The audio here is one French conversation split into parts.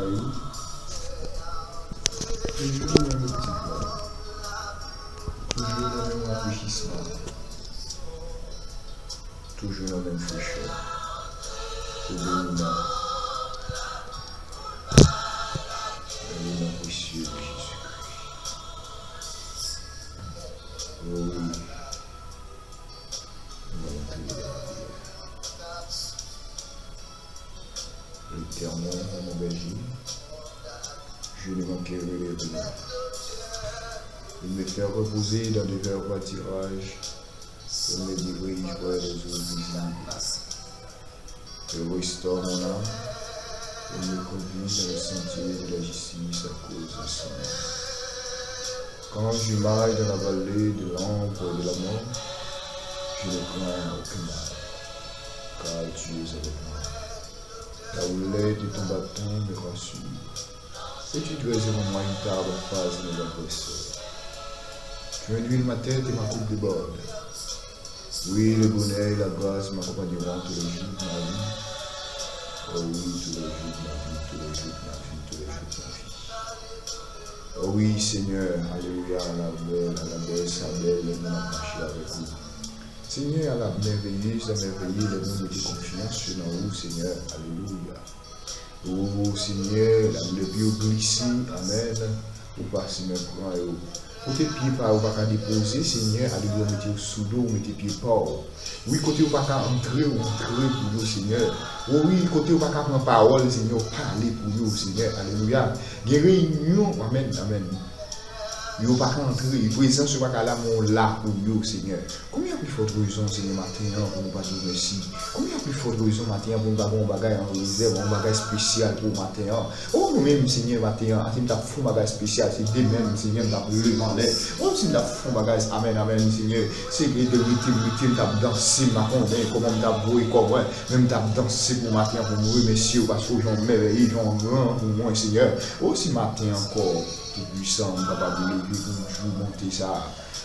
travail, toujours dans le petit plan, toujours dans le même rafraîchissement, toujours dans le même fraîcheur. Obéis-moi, dans le nom précieux de Jésus. Oh oui, nous allons prier la prière. L'Éternel, mon berger, je ne manquerai rien. Il me fait reposer dans des verts pâtirages, il me dirige vers les eaux visibles. Il restaure mon âme, il me conduit dans le sentier de la justice à cause de son nom. Quand je marche dans la vallée de l'ombre de la mort, je ne crains aucun mal, car tu es avec moi. Ta houlette et ton bâton me rassurent, et tu dresses devant moi une table en face de mes adversaires. Tu induis ma tête et ma coupe déborde. Oui, le bonheur et la grâce m'accompagneront tous les jours de ma vie. Oh oui, tous les jours de ma vie, tous les jours de ma vie, tous les jours de ma vie. Oh oui, Seigneur, alléluia, à la baisse, à belle, les mondes marcher avec vous. Seigneur, à la merveilleuse, à merveiller, les mondes de confiance sur nous, Seigneur, alléluia. Oh Seigneur, le bio glissé, amen, ou passer mes points et pour tes pieds pas ou pas déposer, Seigneur, alléluia, mettez sous l'eau, mettez pieds pas. Oui, côté ou pas entrer ou entrer pour nous, Seigneur. Oh oui, côté ou pas prendre parole, Seigneur, parler pour nous, Seigneur, alléluia. Réunion, amen, amen. Yo pas entrer, présence pas là mon là pour yo Seigneur. Combien plus forte raison Seigneur matin pour nous pas dire merci. Combien plus forte raison matin pour nous pas bon bagage en réserve, un bagage spécial pour matin. Oh nous même Seigneur matin, si nous font bagage spécial, c'est demain Seigneur nous le demander. Oh si nous font bagage amen amen Seigneur, c'est que de rythme t'a danser ma connaît comment t'a jouer comme même t'a danser pour matin pour nous remercier parce que j'en merveille, j'en grand pour moi Seigneur. Oh si matin encore tout puissant, capable de lever pour nous monter ça.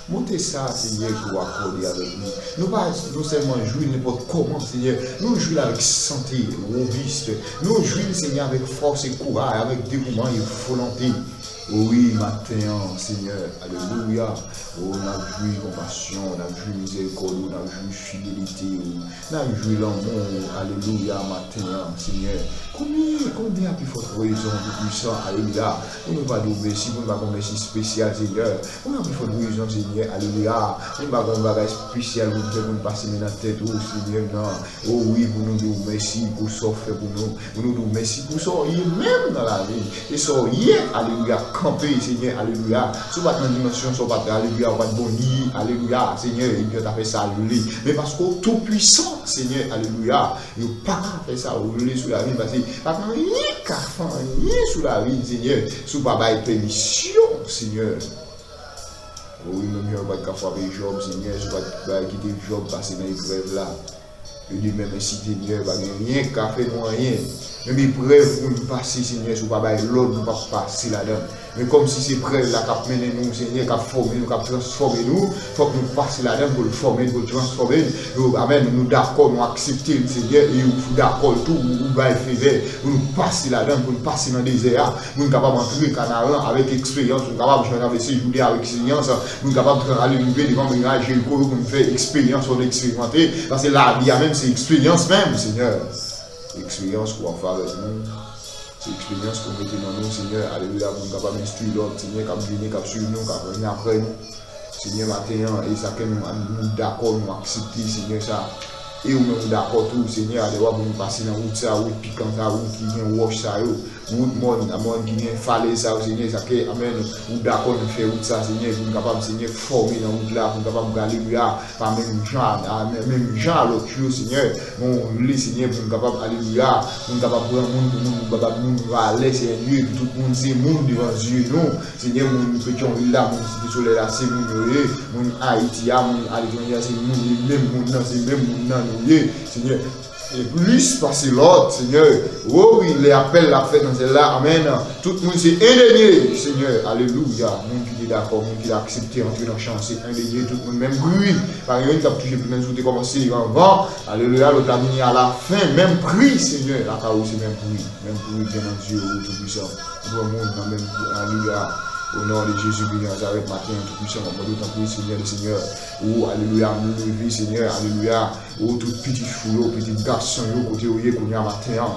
Monter ça, Seigneur, pour accorder avec nous. Nous pas non seulement jouir n'importe comment, Seigneur, nous jouir avec santé, robuste. Nous jouir, Seigneur, avec force et courage, avec dévouement et volonté. Oh oui, matin, Seigneur, alléluia. Oh, on a joué compassion, on a joué miséricorde, on a joué fidélité, on a joué l'amour, alléluia, matin, Seigneur. Combien plus forte raison, plus puissant, alléluia. On ne va pas dire merci, on ne va pas merci spécial, Seigneur. On a plus forte raison, Seigneur, alléluia. On ne va pas bagage spécial pour nous passer dans la tête, oh Seigneur, non. Oh oui, pour nous dire merci pour ça fait pour nous. Pour nous dire merci pour ça, même dans la vie. Et ça, alléluia. Camper, Seigneur, alléluia. Si vous êtes dans une dimension, si vous êtes alléluia, vous êtes bon, alléluia, Seigneur, et Dieu t'a fait ça, alléluia. Mais parce que tout puissant, Seigneur, alléluia, il n'a pas fait ça, alléluia, sous la vie, parce que pas rien qu'à faire, rien sous la vie, Seigneur, sous pas de permission, Seigneur. Oui, même si vous n'avez pas de faire Job, Seigneur, si vous n'avez pas quitter Job, passer dans l'épreuve là. Je dis même si Seigneur, il n'y a rien qu'à faire, rien. Même épreuve pour nous passer, Seigneur, si vous n'avez pas l'autre, nous ne pouvons pas passer là-dedans. Mais comme si ces preuves là qui mené nous, Seigneur, qui formé nous, qui transformé nous, il faut que nous passions là-dedans pour le former, pour le transformer. Amen, nous d'accord, nous accepter le Seigneur, et nous d'accord tout, nous faire, pour nous passer là-dedans, pour nous passer dans le désert, nous sommes capables d'entrer Canaan avec expérience, nous sommes capables de traverser Judée avec expérience, nous sommes capables d'aller devant le mirage Jéricho pour nous faire expérience, pour nous expérimenter, parce que la vie même, c'est expérience même, Seigneur. Expérience qu'on va faire avec nous. C'est l'expérience qu'on met dans nous, Seigneur, alléluia, pour nous capables d'instruire l'autre, Seigneur, qui venir, qui suivre nous, qui venir après nous. Seigneur, matin, et ça que nous d'accord, nous accepter, Seigneur, ça. Et nous d'accord tout, Seigneur, allez voir pour nous passer dans la route, ça, route piquante, la route qui vient wash ça, route monde qui vient falaise ça, Seigneur, ça que, amen, nous d'accord, nous faire route ça, Seigneur, pour nous capables, Seigneur, former dans la route là, pour nous capables, alléluia, par même gens à l'autre chose, Seigneur, les Seigneur, pour nous capables, alléluia, pour nous capables, pour nous monde va aller, Seigneur, tout le monde, c'est monde devant Dieu, nous, Seigneur, nous pétions là, mon cité soleil là, c'est mon Haïti, mon Alexandria, c'est même monde, c'est même monde, Seigneur, Et plus passer l'autre, Seigneur. Oh oui, les appels la fête dans celle-là. Amen. Tout le monde c'est indénié, Seigneur. Alléluia. Monde qui est d'accord, monde qui a accepté entrer dans le champ, c'est indénié. Tout le monde, même bruit. Par exemple, qui a touché plus de commencé avant. Alléluia. L'autre a venu à la fin. Même prix, Seigneur. La carreau, c'est même prix. Même prix, bien en Dieu, tout puissant. Tout le monde dans le même prix. Alléluia. Au nom de Jésus de Nazareth, matin, tout puissant, on va d'autant plus, Seigneur, le Seigneur. Oh, alléluia, nous lever, Seigneur, alléluia. Oh, tout petit foulot, petit garçon, côté où il est, qu'on est à matin.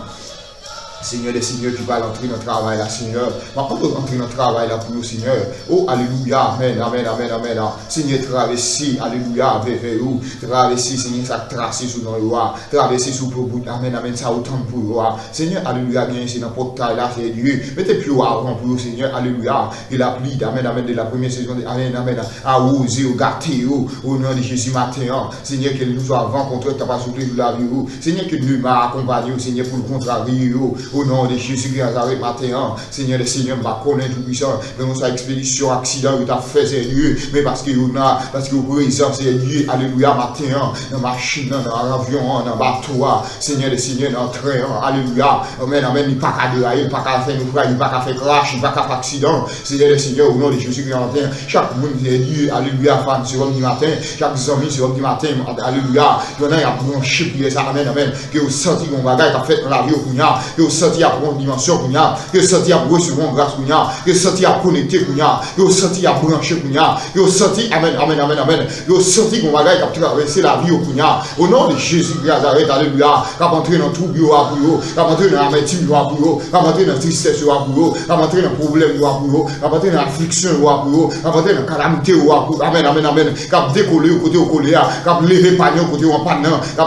Seigneur des seigneurs qui va entrer dans le travail là, Seigneur. Par contre, entrer dans le travail là pour nous, Seigneur. Oh, alléluia, amen, amen, amen, amen. Seigneur, traverser, alléluia, vers vous. Traverser, Seigneur, ça tracé sous nos lois. Traverser sous le bout, amen, amen, ça autant pour vous. Seigneur, alléluia, bien, c'est dans le portail là, c'est Dieu. Mettez plus avant pour vous, Seigneur, alléluia. Et la pluie, amen, amen, de la première saison, amen, amen, à oser, au gâter, au nom de Jésus matin. Seigneur, qu'il nous soit avant contre ta pas souffler de la vie. Seigneur, que nous m'a accompagné, Seigneur, pour le contrarier. Au nom de Jésus de Nazareth matin, Seigneur, le Seigneur m'a connaître tout puissant. Dans sa expédition, accident, il t'a fait, c'est Dieu. Mais parce que vous a, parce que vous présent, c'est Dieu. Alléluia, matin, dans la machine, dans l'avion, dans le bateau, Seigneur, le Seigneur, dans le train, alléluia. Amen, amen, il n'y a pas qu'à dérailler, il n'y a pas qu'à faire naufrage, il n'y a pas qu'à faire crash, il n'y a pas qu'à faire accident. Seigneur, le Seigneur, au nom de Jésus de matin, chaque monde, c'est Dieu. Alléluia, fan, c'est homme du matin. Chaque ami, c'est homme du matin. Alléluia. Il y en a, il y a branché, puis ça, amen, amen. Que vous sentez qu'on va faire dans la vie au Kounia, que vous sentez à prendre dimension Kounia, que vous sentez à recevoir grâce Kounia, que vous sentez à connecter Kounia, que vous sentez à brancher Kounia, que vous sentez, amen, amen, amen, amen, que vous sentez qu'on va traverser la vie au Kounia. Au nom de Jésus de Nazareth, alléluia. Qu'à entrer dans tout bureau à bureau, qu'à entrer dans l'amertume à bureau, qu'à entrer dans la tristesse à bureau, qu'à entrer dans le problème à bureau, qu'à entrer dans l'affliction à bureau, qu'à entrer dans la calamité à bureau, amen, amen, amen, qu'à décoller au côté au coléa, qu'à lever panier au côté au panneau, qu'à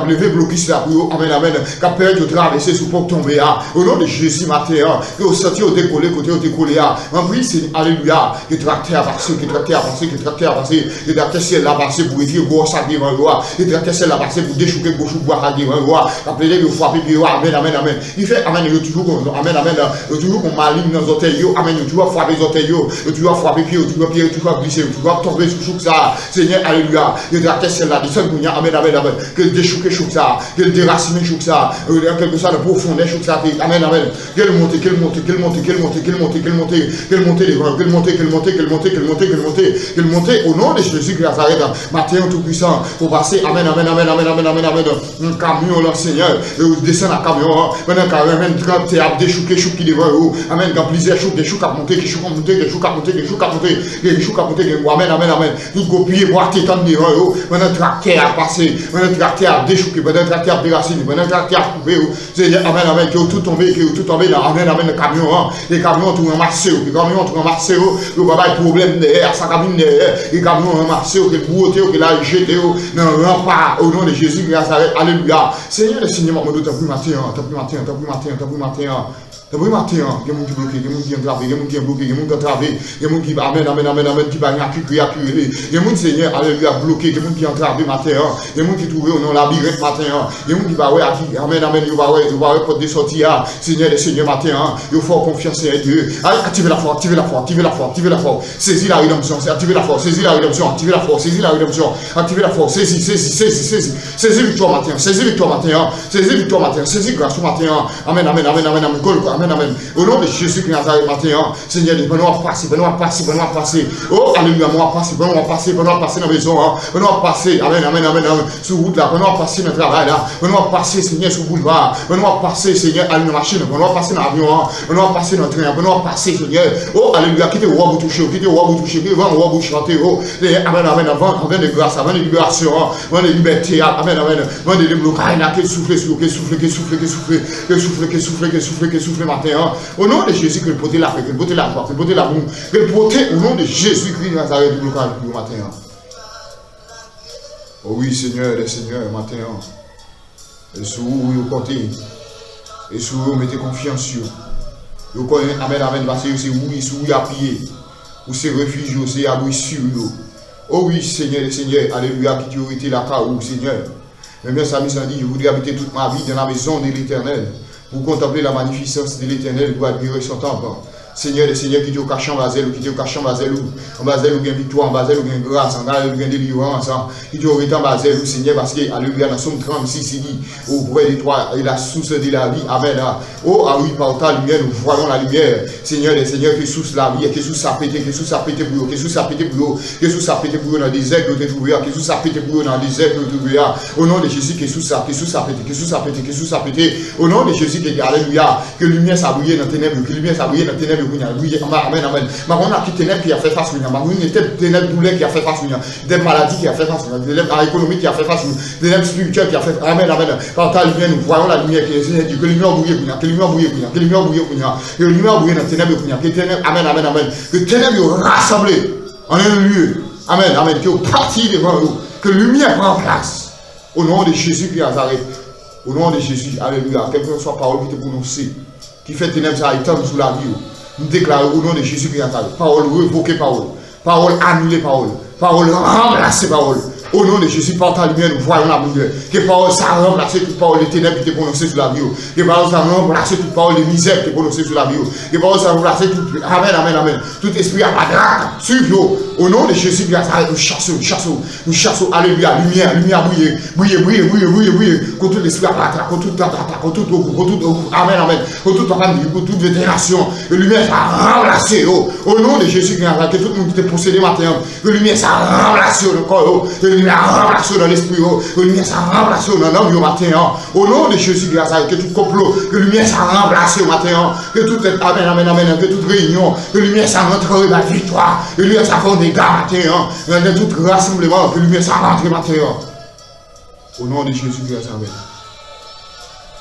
lever blocus à bureau, amen, amen, qu'à permettre de traverser sous pour tomber. Au nom de Jésus matin, que vous sentiez au décoller, côté au décoller. En prie, c'est alléluia, que tracteur a passé, que tracteur a passé, que tracteur a passé, que tracteur ciel a passé pour éviter gros sac devant le roi, que tracteur ciel a passé pour déchouquer gros chou bois devant le roi, appeler que frapper puis amen, amen, amen. Il fait amen, il toujours amen, amen, toujours qu'on maligne dans les orteils, amen, il toujours frapper les orteils, il toujours frapper pied, il toujours pied, il toujours glisser, il toujours tomber sur chou ça. Seigneur, alléluia, que tracteur ciel là, descend pour amen, amen, amen, que déchouquer chou ça, que déraciner chou ça, quelque chose de profondeur chou ça, amen, amen. Quelle montée, quelle montée, quelle montée, quelle montée, quelle montée, quelle montée, quelle montée, quelle montée, quelle montée, quelle montée, quelle montée, quelle montée, quelle montée, au nom de Jésus de Nazareth, matin tout puissant, pour passer, amen, amen, amen, amen, amen, amen, amen, un camion là, Seigneur, et vous descendez un camion, maintenant carrément, quand tu as des choux qui devant vous, amen, quand plusieurs choux, des choux à monter, des choux à monter, des choux à monter, des choux à monter, des choux à monter, amen, amen, amen, tout copier, voir tes temps devant vous, maintenant tracteur a passé, maintenant tracteur a déchouqué, maintenant tracteur a déraciné, maintenant tracteur a coupé, Seigneur, amen, amen, qui ont tout tombé, dans, amen, amen, le camion, les camions tout ramassé, les camions tout ramassé, le baba problème derrière, sa cabine derrière, les camions ramassé, que beauté, que la jeté, non, pas, au nom de Jésus de Nazareth, alléluia. Seigneur, le Seigneur, mon Dieu, t'as plus matin, t'as plus matin, t'as plus matin, t'as plus matin. T'as vu matin, il y a des gens qui bloquent, il y a des gens qui entravent, il y a des gens qui bloquent, il y a des gens qui entravent, il y a des gens qui amen, amen, amen, amen, qui bagnent, qui crient, il y a des gens, Seigneur, alléluia, bloqués, il y a des gens qui entravent matin, il y a des gens qui trouvent dans la labyrinthe matin, il y a des gens qui va ouais, amen, amen, il va ouais, pour des sorties, Seigneur, le Seigneur matin, il faut confiance en Dieu. Activez la foi, activez la foi, activez la foi, activez la foi, saisis la rédemption, activez la foi, saisis la rédemption, activez la foi, saisis la rédemption, activez la foi, saisis victoire matin, saisis victoire matin, saisis victoire matin, saisis grâce matin, amen, amen, amen, amen, amen, amen, au nom de Jésus de Nazareth matin, Seigneur, venons passer, oh, alléluia, venons passer dans la maison, venons passer, amen, amen, amen, sur route là, venons passer dans le travail là, venons passer, Seigneur, sur le boulevard, venons passer, Seigneur, à la machine, venons passer dans l'avion, venons passer dans le train, venons passer, Seigneur, oh, alléluia, quittez roi vous toucher, avant roi vous chanter, oh, amen, amen, avant de grâce, avant de libération, avant de liberté, amen, amen, avant de déblocage, là, que souffle matin, au nom de Jésus, que le porter la paix, que le porter la joie, que le porter l'amour, que le porter au nom de Jésus-Christ de Nazareth du local du matin. Oh oui, Seigneur, le Seigneur, matin. Et sur vous comptez. Et sur vous mettez confiance sur. Vous connaissez, amen, amen, parce que c'est vous, sur vous appuyez. Ou c'est refuge, c'est abri sur vous. Oh oui, Seigneur, le Seigneur, alléluia, qui tu aurais été là, où, Seigneur. Mais bien, ça m'a dit, je voudrais habiter toute ma vie dans la maison de l'Éternel. Pour contempler la magnificence de l'Éternel, pour admirer son temple. Seigneur, des seigneurs qui te cachent en Basel, qui te cachent en Basel, en Basel, ou bien victoire, en Basel, ou bien grâce, en Basel, ou bien délivrance, qui te aurait en Basel, Seigneur, parce que, alléluia, dans Somme 36, il dit, auprès de toi, et la source de la vie, amen. Oh, ah oui, par ta lumière, nous voyons la lumière. Seigneur, des seigneurs qui source la vie, qui source à péter, qui source à péter pour eux, qui source à péter pour eux, qui source à péter pour eux dans le désert que tu trouves, qui source à péter pour eux dans le désert que tu trouves. Au nom de Jésus, qui source à péter, qui source à péter, qui source à péter. Au nom de Jésus, qui alléluia, que lumière ça brille dans tes ténèbres, que lumière ça brille dans tes ténèbres, amen, amen. Mais on a qui ténèbres qui a fait face à nous, on était ténèbres douleurs qui a fait face à nous, des maladies qui a fait face à nous, des ténèbres économiques qui a fait face à nous, des ténèbres spirituelles qui a fait, amen, amen. Par ta lumière, nous voyons la lumière qui est Seigneur, que lumière brille, que lumière brille, que lumière brille, que lumière brille dans les ténèbres, que ténèbres, amen, amen, amen. Que ténèbres rassemblées en un lieu, amen, amen, que parti devant nous, que lumière prend place. Au nom de Jésus qui Nazareth, au nom de Jésus, alléluia, quelle que soit la parole qui te prononcée, qui fait ténèbres à étendre sous la vie. Nous déclarons au nom de Jésus qui Nazareth, parole révoquée, parole annulée, parole remplacée, parole. Au nom de Jésus, par ta lumière, nous voyons la lumière. Que parole ça a remplacé toute parole de ténèbres qui était prononcée sur la vie. Que parole ça a remplacé toute parole de misère qui était prononcée sur la vie. Que parole ça a remplacé toute. Amen, amen, amen. Tout esprit à madraque, suivre. Au nom de Jésus, nous chassons, alléluia, lumière, briller. Contre tout l'esprit à madraque, contre tout, amen, amen. Contre toute vénération. Que lumière ça a remplacé. Au nom de Jésus, que tout le monde qui était possédé matin. Que lumière ça a remplacé le corps. Que lumière remplacé dans l'esprit, que lumière ça remplacé dans l'homme au matin. Au nom de Jésus, que tout complot, que lumière ça remplacé au matin. Que tout est, amen, amen, amen, que toute réunion, que lumière ça rentre dans la victoire. Que lumière ça fait des gars matin. Que tout rassemblement, que lumière ça rentre matin. Au nom de Jésus, amen.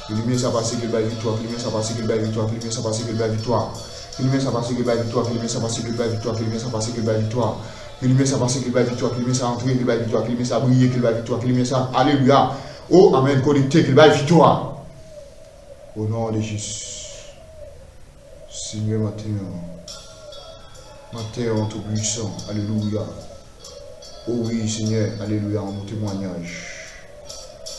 Que lumière ça passe, que belle victoire, que lumière ça passe, que belle victoire, que lumière ça passe, que belle victoire. Que lumière ça passe, que belle victoire, que lumière ça passe, que belle victoire, que lumière ça passe, que belle victoire. Que lumière ça passe, que belle victoire, que lumière ça entre, que belle victoire, que lumière ça brille, que belle victoire, que lumière ça, alléluia. Oh, amen, connecté, que belle victoire. Au nom de Jésus. Seigneur, matin, tout puissant, alléluia. Oh oui, Seigneur, alléluia, mon témoignage.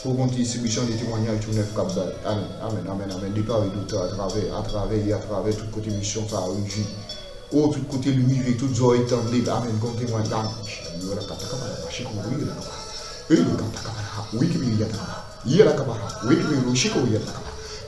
Pour qu'on distribution des témoignages, tout neuf cap d'âge. Amen, amen, amen, amen. Départ et d'autres à travers, tout côté mission, ça a réussi. Oh, tout côté lui, tout zo étendu, amen, qu'on témoigne.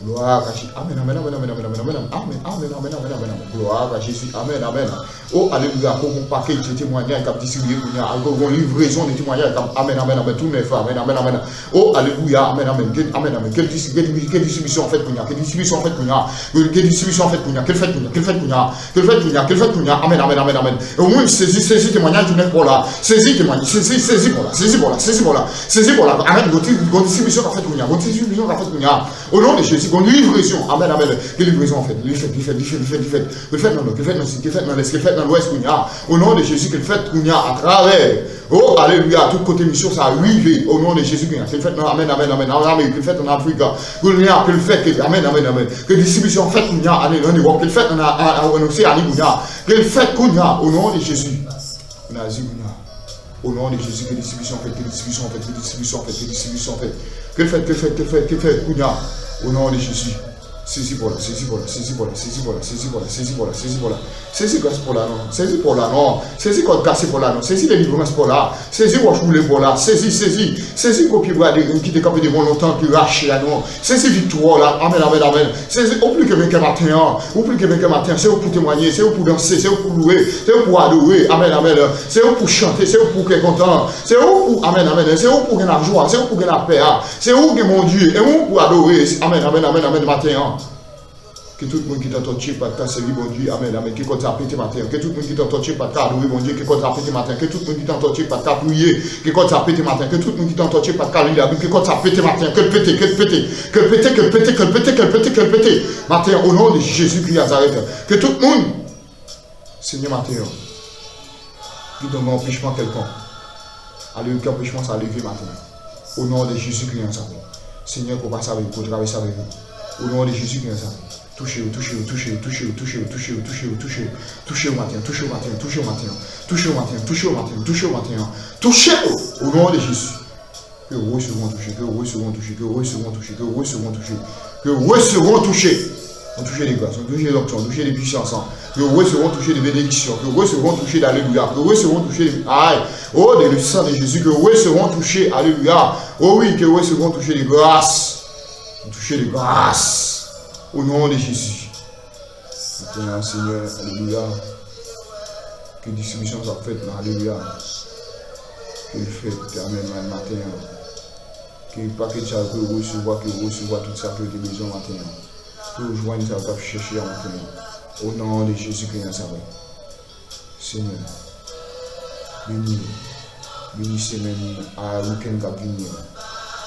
Gloire à Jésus. Amen, amen, amen, amen, amen, amen, amen, amen, amen, amen, amen, amen. Gloire à Jésus. Amen, amen. Oh, alléluia. Pour mon paquet de témoignages, comme distribué, pour mon livraison de témoignages, comme amen, amen, amen, tout neuf, amen, amen, amen. Oh, alléluia. Amen, amen, amen, amen. Quelle distribution en fait pour nous? Quelle distribution en fait pour nous? Quelle distribution en fait pour nous? Quelle fête pour nous? Quelle fête pour nous? Quelle fête pour nous? Quelle fête pour nous? Amen, amen, amen, amen. Au moins, saisis témoignage, tout neuf pour là. Saisis témoignage, saisis pour là, saisis pour là, saisis pour là, saisis pour là. Amen, votre distribution en fait pour nous. Votre distribution en fait pour nous. Au nom de Jésus. Une livraison, amen, amen. Quelle livraison en fait? Le fait dans l'est, le fait dans l'ouest, au nom de Jésus, quelle fête qu'on y a à travers. Oh, alléluia, tout côté mission, ça arrive. Au nom de Jésus, quelle fête, amen, amen, amen. En Amérique, quelle fête en Afrique, quelle fête, amen, amen, amen. Quelle distribution en fait qu'on y a en Europe, quelle fête en Océanie, quelle fête qu'on y a au nom de Jésus. En Asie, au nom de Jésus, quelle distribution en fait, quelle distribution en fait, quelle distribution en fait, quelle distribution en fait. Quelle fête qu'on y a. Au nom de Jésus, saisis pour là, saisis pour là, saisis pour là, saisis pour là, saisis pour là, saisis pour là, saisis pour là, saisis grâce pour là, non, saisis pour là, non, saisis code cassé pour là, non, saisis les livrances pour là, saisis wash moulé pour là, saisis copie bradé qui te capé de bon longtemps, qui rache là, non, saisis victoire là, amen, amen, amen, saisis au plus que 24 matin, au plus que 24 matin, c'est pour témoigner, c'est pour danser, c'est pour louer, c'est pour adorer, amen, amen, c'est pour chanter, c'est pour être content, c'est pour, amen, amen, c'est pour gagner la joie, c'est pour gagner la paix, c'est pour que mon Dieu, et pour adorer, amen, amen, amen, amen, matin. Que tout le monde qui t'a touché par ta servir, mon Dieu, amen, amen, qui compte péter matin, que tout le monde qui t'a touché par ta adorer, mon Dieu, qui compte péter matin, que tout le monde qui t'a touché par ta prier, qui compte péter matin, que tout le monde qui t'a touché par ta lire, qui compte péter matin, que le péter, matin, au nom de Jésus-Christ Nazareth, que tout le monde, Seigneur matin, qui donne un empêchement quelconque, allez, aucun empêchement, ça lever matin, au nom de Jésus-Christ Nazareth, Seigneur, qu'on passe avec vous, qu'on traverse avec vous, au nom de Jésus-Christ Nazareth. Touchez au nom de Jésus. Que vous seront touchés, que vous seront touchés, que vous seront touchés, que vous seront touchés, que vous seront touchés. on touche les grâces, on touche les options, on touche les puissances, que vous recevront toucher les bénédictions, que vous recevront toucher l'alléluia, que vous recevront toucher les... Aïe, oh, le sang de Jésus, que vous recevront toucher, alléluia, oh oui, que vous recevront toucher les grâces, toucher les grâces, au nom de Jésus. Maintenant, Seigneur, alléluia, que distribution soit faite, alléluia, que le fait éternellement le matin, que le paquet de ça, que vous recevoir tout ça que vous avez besoin matin, que vous joignez ça, que vous cherchez matin, au nom de Jésus-Christ, Seigneur, bénissez même à week-end qui va venir,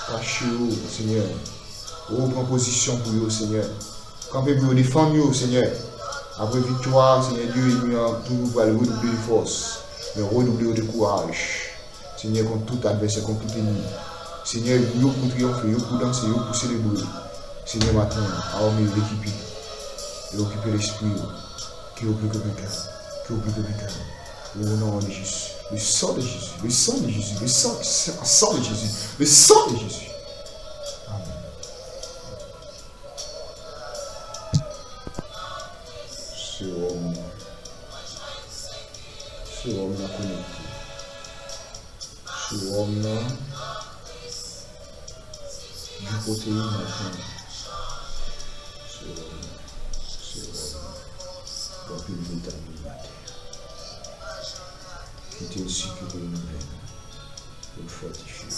cachez-vous, Seigneur, aux propositions pour vous, Seigneur, campez pour défendre vous, Seigneur. Après victoire, Seigneur Dieu, il nous a toujours redoubler de force, mais redoubler de courage. Seigneur, contre tout adversaire, contre tout ennemi. Seigneur, nous pour triompher, nous pour danser, nous pour célébrer. Seigneur, maintenant, armez l'équipe et occuper l'esprit qui est au plus que vainqueur, qui est au plus que vainqueur. Au nom de Jésus, le sang de Jésus, le sang de Jésus, le sang de Jésus, le sang de Jésus. Amen. Ce homme a connecté. Ce homme du côté matin. Ce homme doit plus vite matin. Quitter ce que nous veine pour le fortifier.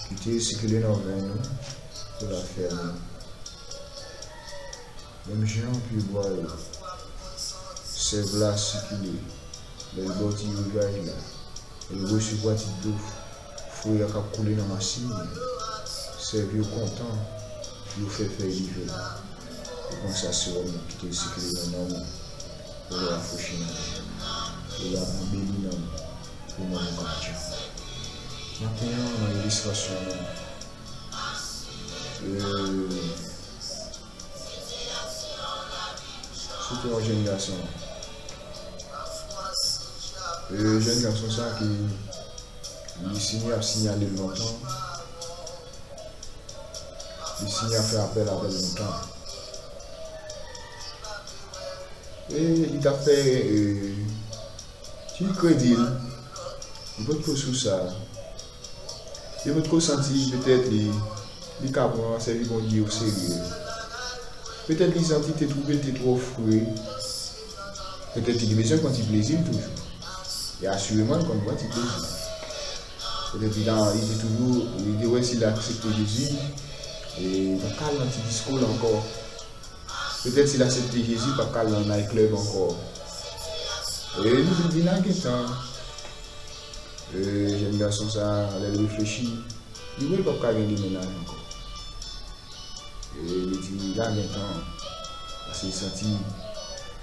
Quitter ce que nous veine pour la fermer. Même Jean puis boire, c'est là ce qu'il est, le bâti rivage là, et le recevoir d'eau, il faut y couler dans ma machine, c'est vieux content, il fait faire livrer. Et comme ça, c'est homme qui te sécuré dans l'homme, pour la faucher pour la embellir pour mon gardien. Maintenant, on a une illustration. C'était un jeune garçon. Le jeune garçon ça qui il a signalé longtemps. Il signe à faire appel avec longtemps. Et il a fait tu crédit. Il peut te sur ça. Il peut te sentir peut-être les cabrons, c'est lui bon Dieu au sérieux. Peut-être les entités t'es trouvé, t'es trop foué. Peut-être qu'il a besoin quand il plaisir toujours. Et assurément quand il plaisir. Peut-être qu'il est toujours, il dit ouais s'il a accepté Jésus, et pas calme dans petit discours encore. Peut-être s'il a accepté Jésus, pas calme dans un club encore. Et nous disons là qu'il temps. Jeune garçon ça, elle réfléchit. Il ne veut pas gagner des ménages encore. Et il dit là maintenant, parce qu'il sentit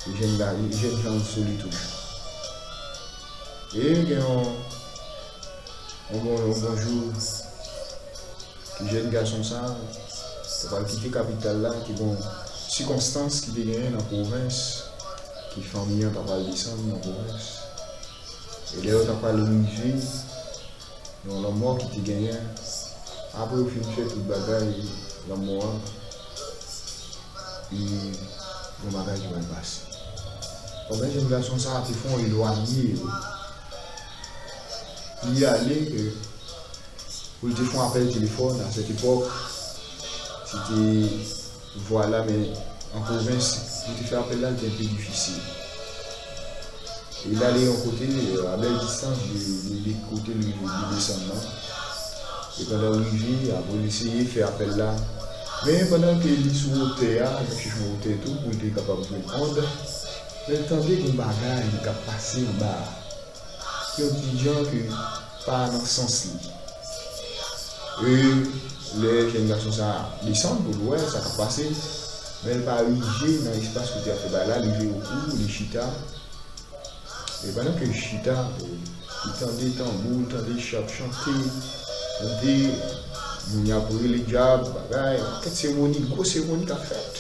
les jeunes gens solides toujours. Et il y a un bonjour, les jeunes garçons ça, va quitter la capitale là, qui ont circonstances qui dégagnent dans la province, qui font bien à descendre dans la province. Et là, on a pas le musée, dans la mort qui te gagne. Après, au film, fait tout le bagage, la mort. Et le bagage va passer. Pendant que les garçons ça te font éloigner, il y a allé pour te font appel téléphone à cette époque. C'était voilà, mais en province, pour te faire appel là, c'était un peu difficile. Il allait en côté, à belle distance, de côté le descendant. Et pendant qu'il a essayé de faire appel là. Mais pendant qu'il est sur le terre, il est tout, pour être capable de répondre, il attendait qu'un bagage qui a passé en bas. Il y a des gens qui pas dans ce sens-là. Et les jeunes garçons descendent pour voir, ça a passé. Mais il pas arrivé dans l'espace que tu as fait là, arrivé au cou, les chitas. Et pendant que Chita, il tendait tambour, il tendait chanter, il y a pour les diables, quelle cérémonie, une grosse cérémonie qu'a faite.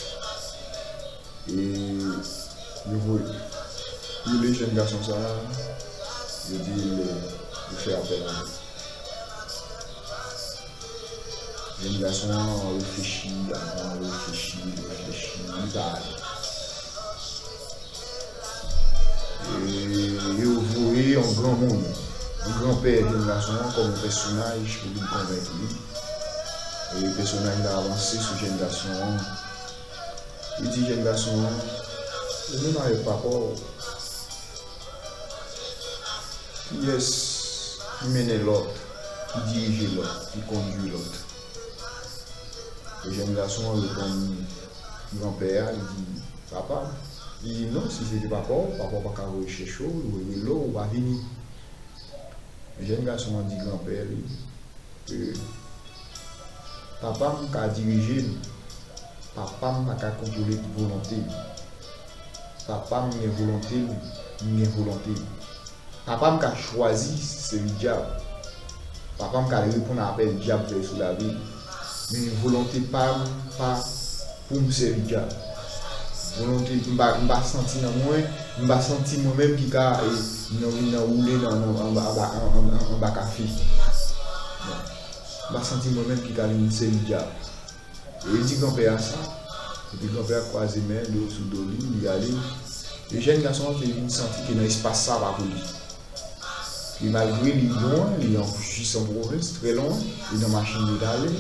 Et je vois, les jeunes garçons, ça, je dis, de faire appel à eux. Jeune garçon réfléchit, il parle. Et vous voyez un grand monde, un grand-père jeune garçon comme un personnage pour lui convaincre. Et le personnage a avancé sur jeune garçon. Il dit jeune garçon, je n'arrive pas peur. Qui est-ce qui mène l'autre, qui dirige l'autre, qui conduit l'autre? Le jeune garçon répond grand-père, il dit papa. Il dit non, si c'était papa va pas chercher chaud, ou l'eau, ou va venir. Le jeune garçon dit grand-père que papa m'a dirigé, papa m'a contrôlé de volonté. Papa m'a volonté. Papa m'a choisi, c'est le diable. Papa m'a répondu à l'appel du diable sur la vie. Mais volonté pas pour me servir diable. Volonté, je ne senti dans moi, senti moi-même qui a roulé en bas café. Je senti moi-même qui a une servir diable. Et il dit grand-père ça. Et puis grand-père croisé main, l'eau sous l'eau, il y allait. Le jeune garçon qui a senti que dans l'espace ça va pour lui. Puis malgré il est loin, il est en puissance province, très loin, il est dans la machine d'aller.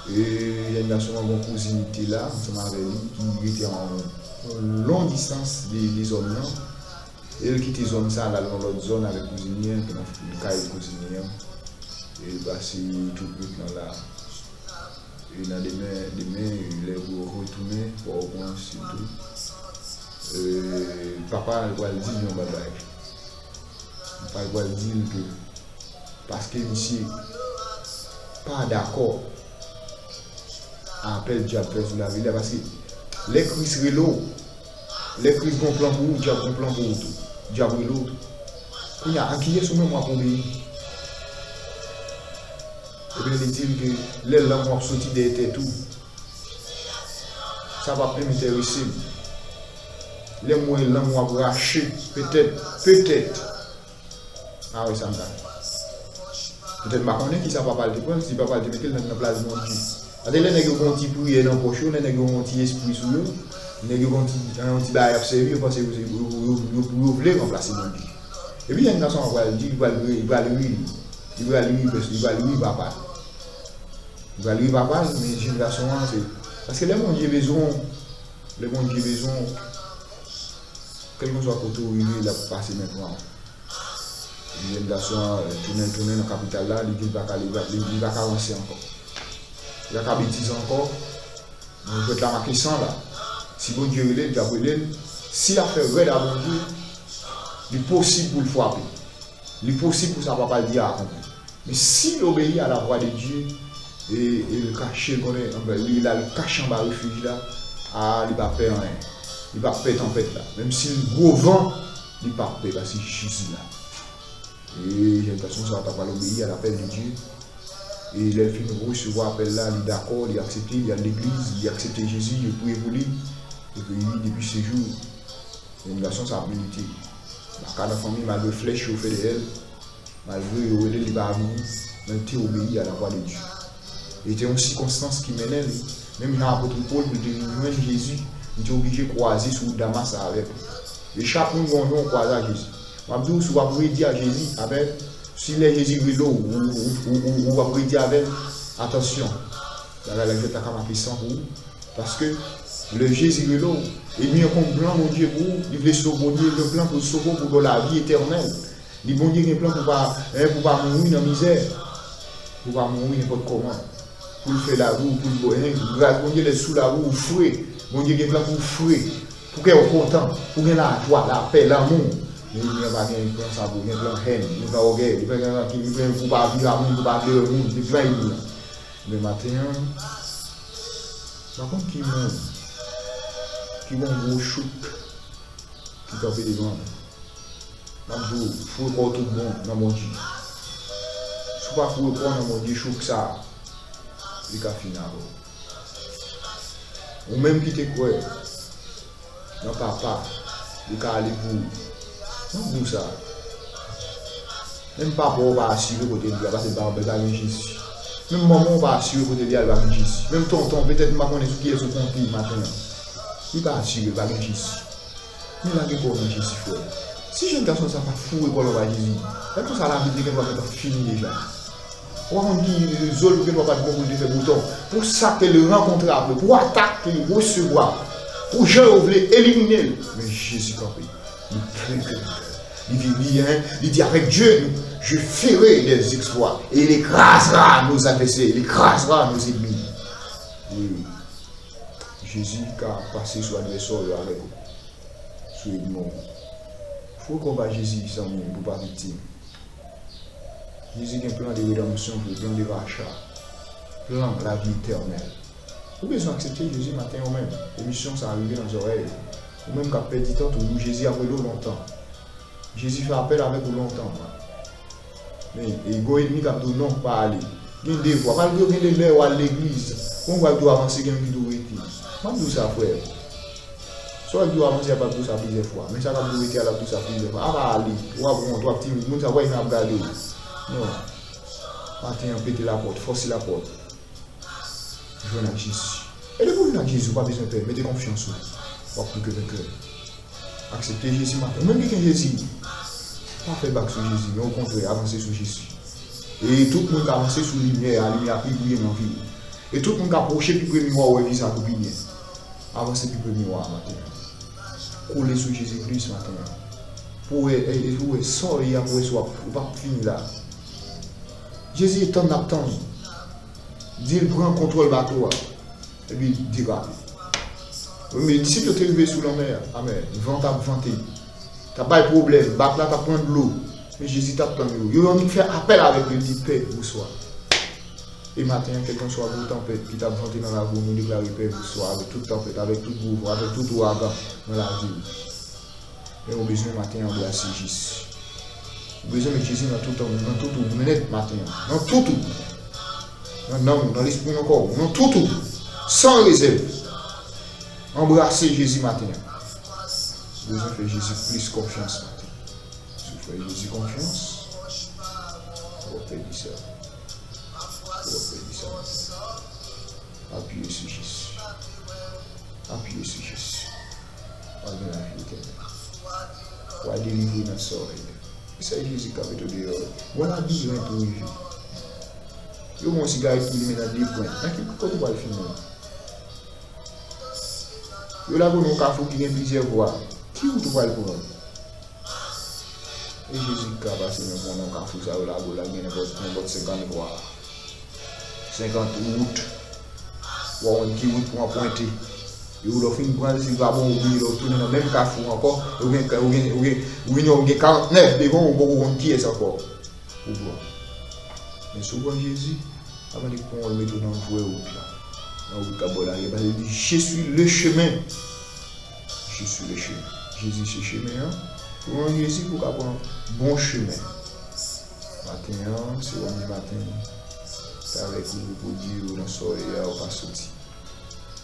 Et il y a une garçon mon cousin qui était là, ensemble avec lui, qui était en longue distance des hommes là. Et il quitte les hommes ça dans l'autre zone avec le cousinier, le cas de cousinier. Et il passe tout le temps là. Et dans des mains, il est retourné pour au point surtout. Papa va le dire non bagaille. Papa va le dire que parce que monsieur pas d'accord. Appel diable sur la ville parce que les crises relo, les crises vont plan pour vous, diable vont plan pour vous tout. Diable relo. Il y a un qui est sur moi pour lui. Et bien il dit que les langues vont sortir des têtes tout. Ça va plus m'intéresser. Les mots langues vont racher, peut-être. Ah oui, ça me donne. Peut-être que je ne sais pas qui ça va parler de quoi, si papa te mettre dans la place de mon Dieu. Les nègres ont un petit prière dans le poche, les nègres ont un petit esprit sur eux, les nègres ont un petit bail à servir parce que vous voulez remplacer mon Dieu. Et puis il y a un garçon qui va dire il va lui papa. Il va lui papa, mais j'ai une garçon, c'est. Parce que les mondes ont besoin, quel que soit le côté où il a passé maintenant. Il y a une garçon tourner dans la capitale là, il va avancer encore. Il y a qu'à bêtiser encore. On peut être la marquer sans là. Si bon Dieu est là, si la fait vrai à bon Dieu, il est possible pour le frapper. Il est possible pour ça ne pas le dire à accomplir. Mais s'il obéit à la voix de Dieu et le cacher, il a le caché en bas refuge là, il ne va pas faire rien. Il ne va pas faire tempête là. Même si le gros vent, il ne va pas faire parce qu'il Jésus là. Et j'ai l'impression que ça va pas l'obéir à l'appel de Dieu. Et il a fait une recevoir l'appel là, il est d'accord, il a accepté, il est à l'église, il a accepté Jésus, il a prié pour lui. Et puis depuis ce jour, une garçon ça a milité. La famille malgré flèche au fait de elle, malgré les barbies, mais il a obéi à la voix de Dieu. Et c'était une circonstance qui menait, même dans l'apôtre Paul, pour devenir Jésus, il était obligé de croiser sur Damas avec lui. Et chaque monde on croise à Jésus. Mabdou, si vous pouvez dire à Jésus, avec, si les Jésus est là, vous pouvez dire avec, attention, la vie est à pour vous, parce que le Jésus est là, il met un plan, mon Dieu, pour vous, il veut sauver, mon Dieu, le plan pour sauver, pour la vie éternelle. Il bon Dieu, un plan pour ne pas mourir dans la misère, pour ne pas mourir n'importe comment, pour le faire la roue, pour le bonheur, grâce, mon Dieu, les sous la roue, fouet, mon Dieu, il a un plan pour fouet, pour qu'elle soit content, pour qu'elle ait la joie, la paix, l'amour. Il n'y a pas de plan sabot, il y a un plan haine, il n'y a pas de guerre, il n'y a pas de plan pour pas vivre l'amour, pour pas vivre le monde, il y a plein de choses. Le matin, par contre, qui vont un gros choc qui t'en fait des gens. Il faut pas tout bon dans mon Dieu. Si pas faut pas dans mon Dieu, choc ça, il va finir. Ou même qui te croit, dans papa, il va aller pour. Non, ça. Même pas pour assurer côté de parce que pas besoin de Jésus. Même maman pas assuré pour te dire elle va venir ici. Même tonton, peut-être ma connaît ce qui est sur compte matin. Il pas assuré, va venir ici. Mais là, il faut venir ici, frère. Si jeune garçon, ça va fou et qu'on va Jésus. C'est pour ça la vie qu'elle va mettre fini déjà. On va dire les autres qui ne vont pas de bon de faire bouton. Pour ça qu'elle le rencontre après, pour attaquer, recevoir, pour gens voulaient éliminer. Mais Jésus compris. Il prie que il dit avec Dieu, je ferai des exploits. Et il écrasera nos adversaires, il écrasera nos ennemis. Oui. Jésus a passé sur l'adversaire avec vous. Sur le monde. Il faut qu'on va Jésus sans nous pour pas victime. Jésus a un plan de rédemption, un plan de rachat, plan de la vie éternelle. Vous besoin d'accepter Jésus matin ou même. L'émission ça arrive dans les oreilles. Ou même qu'à perdre du temps, Jésus a brûlé longtemps. Jésus fait appel avec vous longtemps. Mais il y a ennemi qui a dit non, pas aller. Il y a des fois, malgré que les à l'église, on va devoir avancer comme il doit être. Je dis ça, frère. Soit il doit avancer, il n'y a pas de ça plusieurs fois. Mais ça va doit être à la tout ça plusieurs fois. Ah, va aller. On va voir, toi, petit, monde, ça va y regarder. Non. Matin, péter la porte, forcer la porte. Je viens à Jésus. Et le vous venez à Jésus, pas besoin de peur. Mettez confiance en vous. Pas plus que le cœur. Acceptez Jésus matin. Même quelqu'un Jésus. Pas faire back sur Jésus, mais au contraire, avancer sur Jésus. Et tout le monde a avancé sur la lumière plus brillante dans la vie. Et tout le monde a approché plus près du miroir ou visage pour briller. Avancer plus près du miroir matin. Coller sur Jésus plus matin. Pour sortir pour soi, pour pas finir là. Jésus est en attente. Dieu prend contrôle bateau. Et puis il dira. Mais si tu es arrivé sous la mer, amen, vent à vanter. Tu n'as pas de problème, bac là tu prends de l'eau. Mais Jésus t'a plein de l'eau. Il a envie de faire appel avec le dit paix pour soi. Et matin, quelqu'un soit vous tempête qui t'a vanté dans la boue, nous déclarer paix pour soi, avec toute tempête, avec toute boue, avec tout ouragan dans la vie. Et on a besoin matin d'embrasser Jésus. On a besoin de Jésus dans tout temps, dans tout tout, minute matin, dans tout tout. Dans l'âme, dans l'esprit encore, dans tout tout. Sans réserve. Embrasser Jésus matin. Vous besoin de faire Jésus plus confiance matin. Si vous faites Jésus confiance, vous pouvez dire ça. Vous pouvez dire ça matin. Appuyez sur Jésus. Appuyez sur Jésus. Allez dans la vie éternelle. Pour délivrer notre sort. C'est Jésus qui a fait tout dehors. On a besoin de tout vivre. Yo mon cigarette qui met dans 10 points. Quand tu vas le finir? Yo là, on a un café qui a plusieurs voies. Qui ou tu vas le prendre? Et Jésus qui a passé dans un café, ça là, on a n'importe 50 voies. 50 routes. Ou on dit route pour en pointer. Et vous l'offrez une grande si vous avez oublié, vous tournez dans le même café encore. Vous avez 49 devant, vous avez qui est encore. Mais souvent Jésus, avant de prendre le métro dans le fouet ou dans le cabola, il dit je suis le chemin. Je suis le chemin. Jésus c'est le chemin. Pour un Jésus, pour prendre un bon chemin. Matin, c'est le matin. C'est avec vous pour dire dans le soleil, on va sortir.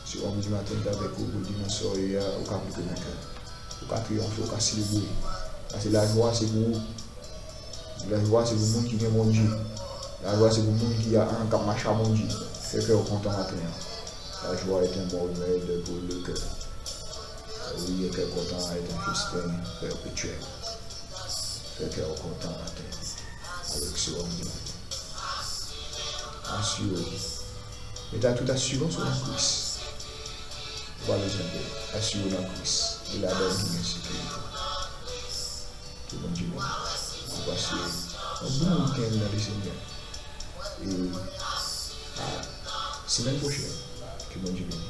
Si on dit matin, c'est avec vous pour dire dans le soleil, on va plus que le cœur. On va triompher, on va célébrer. Parce que la joie, c'est pour vous. La joie, c'est pour le monde qui vient mon Dieu. La joie, c'est pour le monde qui a un cap marché à mon Dieu. C'est que au content matin. La joie est un bon remède pour le cœur. Oui, le cœur content est un festin perpétuel. Le cœur content matin. Avec ce homme du matin. Assurez. Mais tu as toute assurance sur la Christ. Pas besoin de assurer la Christ. Il a donné une sécurité. Tout le monde dit bon. On va passer un bon week-end dans le Seigneur. Et semaine prochaine, tout le monde dit bien.